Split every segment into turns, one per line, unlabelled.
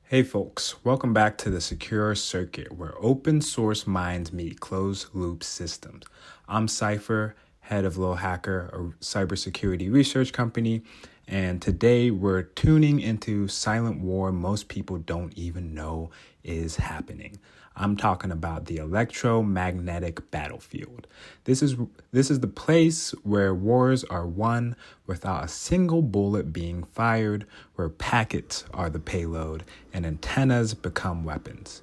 Hey folks, welcome back to the Secure Circuit, where open source minds meet closed loop systems. I'm Cypher, head of Little Hakr, a cybersecurity research company, and today we're tuning into silent war most people don't even know is happening. I'm talking about the electromagnetic battlefield. This is the place where wars are won without a single bullet being fired, where packets are the payload and antennas become weapons.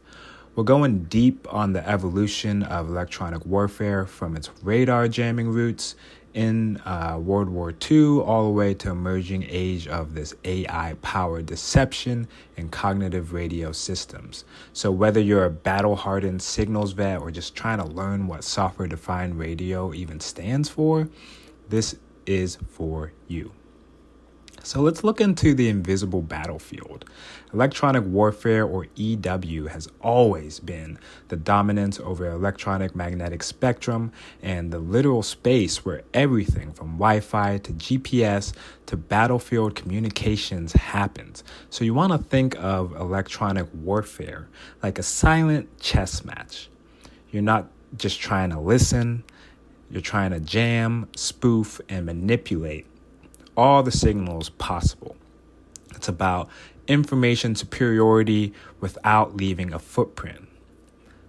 We're going deep on the evolution of electronic warfare from its radar jamming roots in World War II all the way to emerging age of this AI-powered deception and cognitive radio systems. So whether you're a battle-hardened signals vet or just trying to learn what software-defined radio even stands for, this is for you. So let's look into the invisible battlefield. Electronic warfare, or EW, has always been the dominance over electronic magnetic spectrum and the literal space where everything from Wi-Fi to GPS to battlefield communications happens. So you want to think of electronic warfare like a silent chess match. You're not just trying to listen, you're trying to jam, spoof, and manipulate all the signals possible. It's about information superiority without leaving a footprint.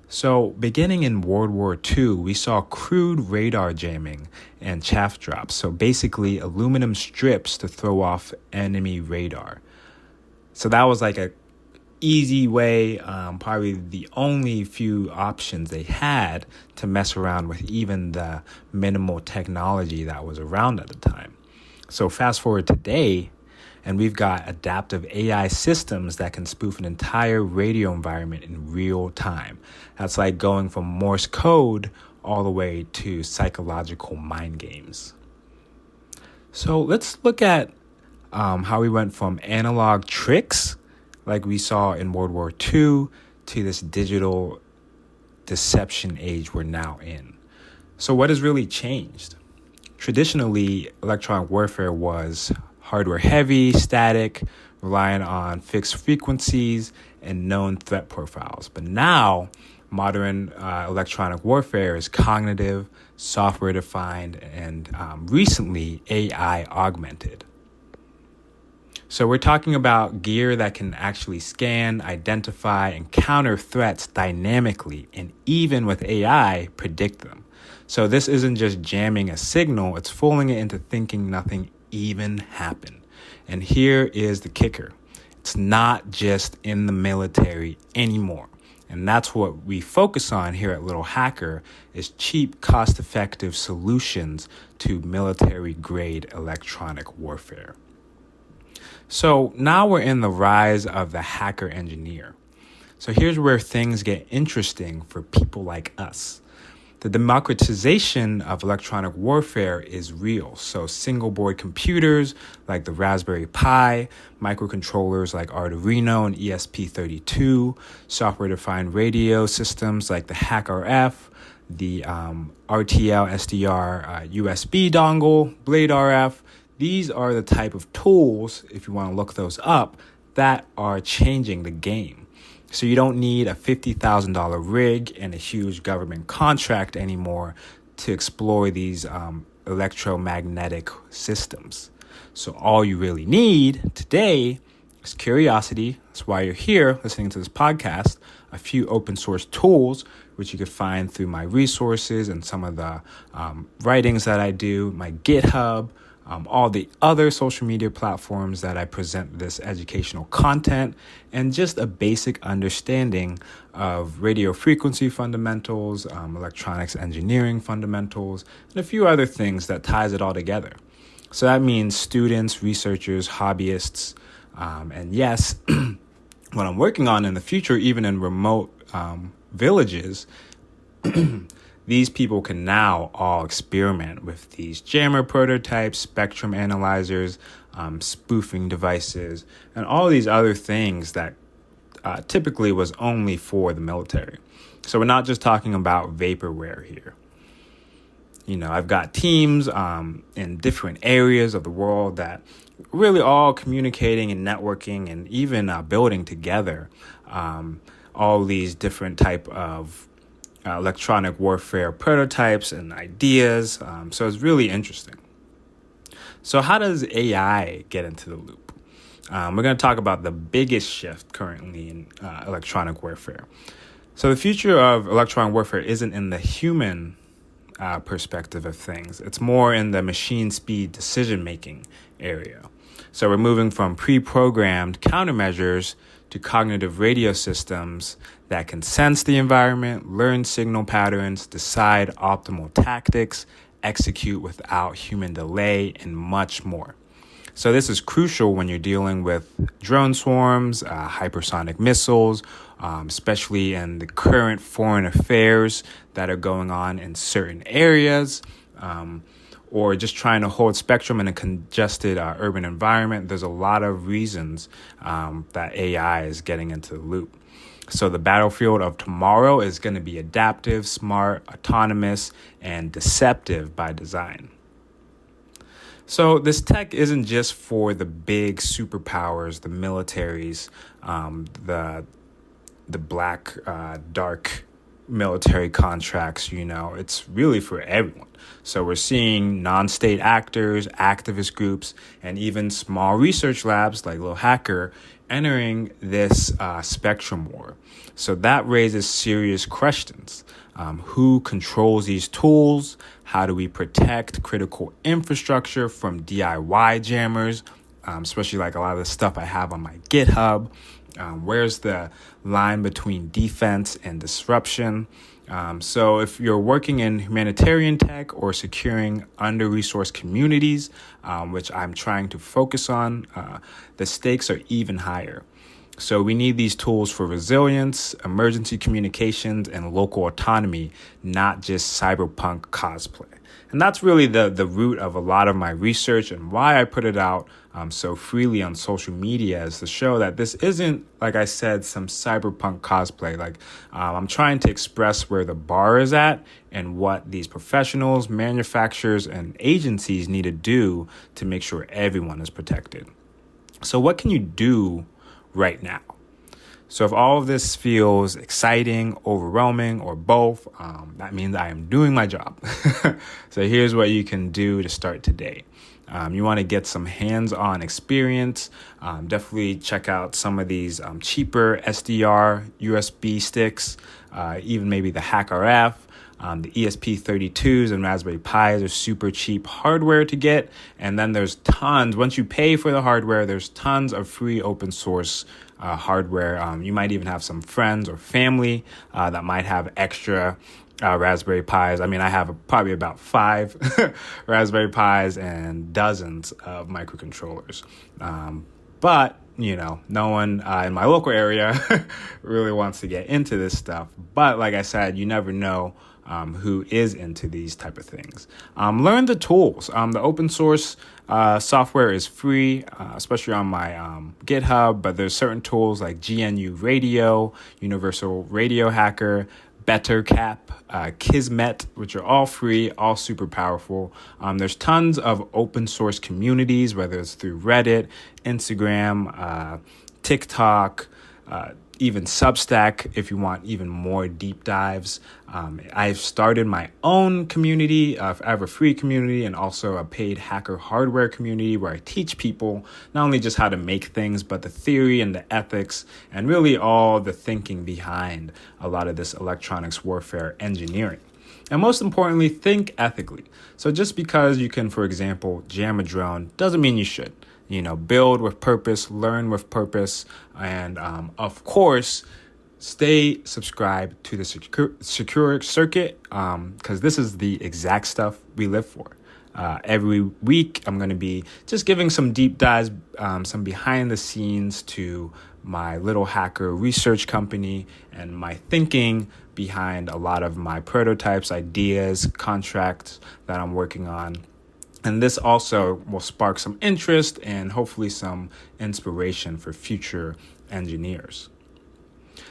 So beginning in World War II, we saw crude radar jamming and chaff drops. So basically aluminum strips to throw off enemy radar. So that was like a easy way, probably the only few options they had to mess around with even the minimal technology that was around at the time. So fast forward today, and we've got adaptive AI systems that can spoof an entire radio environment in real time. That's like going from Morse code all the way to psychological mind games. So let's look at how we went from analog tricks, like we saw in World War II, to this digital deception age we're now in. So what has really changed? Traditionally, electronic warfare was hardware heavy, static, relying on fixed frequencies and known threat profiles. But now, modern electronic warfare is cognitive, software defined, and recently AI augmented. So we're talking about gear that can actually scan, identify, and counter threats dynamically, and even with AI, predict them. So this isn't just jamming a signal, it's fooling it into thinking nothing even happened. And here is the kicker. It's not just in the military anymore. And that's what we focus on here at Little Hakr, is cheap, cost-effective solutions to military-grade electronic warfare. So now we're in the rise of the hacker engineer. So here's where things get interesting for people like us. The democratization of electronic warfare is real. So single board computers like the Raspberry Pi, microcontrollers like Arduino and ESP32, software-defined radio systems like the HackRF, the RTL SDR USB dongle, Blade RF. These are the type of tools, if you want to look those up, that are changing the game. So you don't need a $50,000 rig and a huge government contract anymore to explore these electromagnetic systems. So all you really need today is curiosity. That's why you're here listening to this podcast. A few open source tools, which you could find through my resources and some of the writings that I do, my GitHub, all the other social media platforms that I present this educational content, and just a basic understanding of radio frequency fundamentals, electronics engineering fundamentals, and a few other things that ties it all together. So that means students, researchers, hobbyists, and yes, what I'm working on in the future, even in remote villages, these people can now all experiment with these jammer prototypes, spectrum analyzers, spoofing devices, and all these other things that typically was only for the military. So we're not just talking about vaporware here. You know, I've got teams in different areas of the world that really all communicating and networking and even building together all these different type of electronic warfare prototypes and ideas. So it's really interesting. So how does AI get into the loop? We're going to talk about the biggest shift currently in electronic warfare. So the future of electronic warfare isn't in the human perspective of things. It's more in the machine speed decision-making area. So we're moving from pre-programmed countermeasures to cognitive radio systems that can sense the environment, learn signal patterns, decide optimal tactics, execute without human delay, and much more. So this is crucial when you're dealing with drone swarms, hypersonic missiles, especially in the current foreign affairs that are going on in certain areas, or just trying to hold spectrum in a congested urban environment. There's a lot of reasons that AI is getting into the loop. So the battlefield of tomorrow is going to be adaptive, smart, autonomous, and deceptive by design. So this tech isn't just for the big superpowers, the militaries, the black, dark military contracts, it's really for everyone. So we're seeing non-state actors, activist groups, and even small research labs like Little Hakr entering this spectrum war. So that raises serious questions. Who controls these tools? How do we protect critical infrastructure from DIY jammers, especially like a lot of the stuff I have on my GitHub? Where's the line between defense and disruption? So if you're working in humanitarian tech or securing under-resourced communities, which I'm trying to focus on, the stakes are even higher. So we need these tools for resilience, emergency communications, and local autonomy, not just cyberpunk cosplay. And that's really the root of a lot of my research and why I put it out so freely on social media, is to show that this isn't, like I said, some cyberpunk cosplay. I'm trying to express where the bar is at and what these professionals, manufacturers, and agencies need to do to make sure everyone is protected. So what can you do right now? So if all of this feels exciting, overwhelming, or both, that means I am doing my job. So here's what you can do to start today. You want to get some hands-on experience. Definitely check out some of these cheaper SDR USB sticks, even maybe the HackRF. The ESP32s and Raspberry Pis are super cheap hardware to get. And then there's tons, once you pay for the hardware, there's tons of free open source hardware. You might even have some friends or family that might have extra Raspberry Pis. I mean, I have probably about 5 Raspberry Pis and dozens of microcontrollers. But no one in my local area really wants to get into this stuff. But like I said, you never know who is into these type of things. Learn the tools. The open source software is free, especially on my GitHub, but there's certain tools like GNU Radio, Universal Radio Hacker, BetterCap, Kismet, which are all free, all super powerful. There's tons of open source communities, whether it's through Reddit, Instagram, TikTok, even Substack if you want even more deep dives. I've started my own community. I have a free community and also a paid hacker hardware community where I teach people not only just how to make things, but the theory and the ethics and really all the thinking behind a lot of this electronics warfare engineering. And most importantly, think ethically. So just because you can, for example, jam a drone doesn't mean you should. Build with purpose, learn with purpose, and of course, stay subscribed to the secure circuit because this is the exact stuff we live for. Every week, I'm going to be just giving some deep dives, some behind the scenes to my Little Hakr research company and my thinking behind a lot of my prototypes, ideas, contracts that I'm working on. And this also will spark some interest and hopefully some inspiration for future engineers.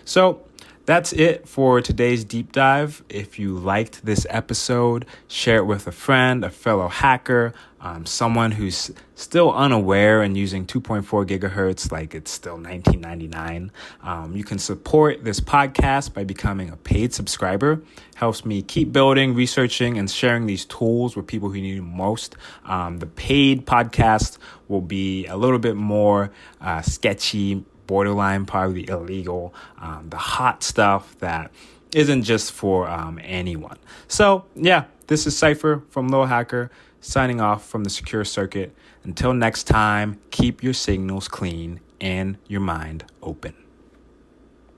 So That's it for today's deep dive. If you liked this episode, share it with a friend, a fellow hacker, someone who's still unaware and using 2.4 gigahertz like it's still 1999. You can support this podcast by becoming a paid subscriber. Helps me keep building, researching, and sharing these tools with people who need them most. The paid podcast will be a little bit more sketchy, borderline, probably illegal, the hot stuff that isn't just for anyone. So yeah, this is Cypher from Little Hakr, signing off from the Secure Circuit. Until next time, keep your signals clean and your mind open.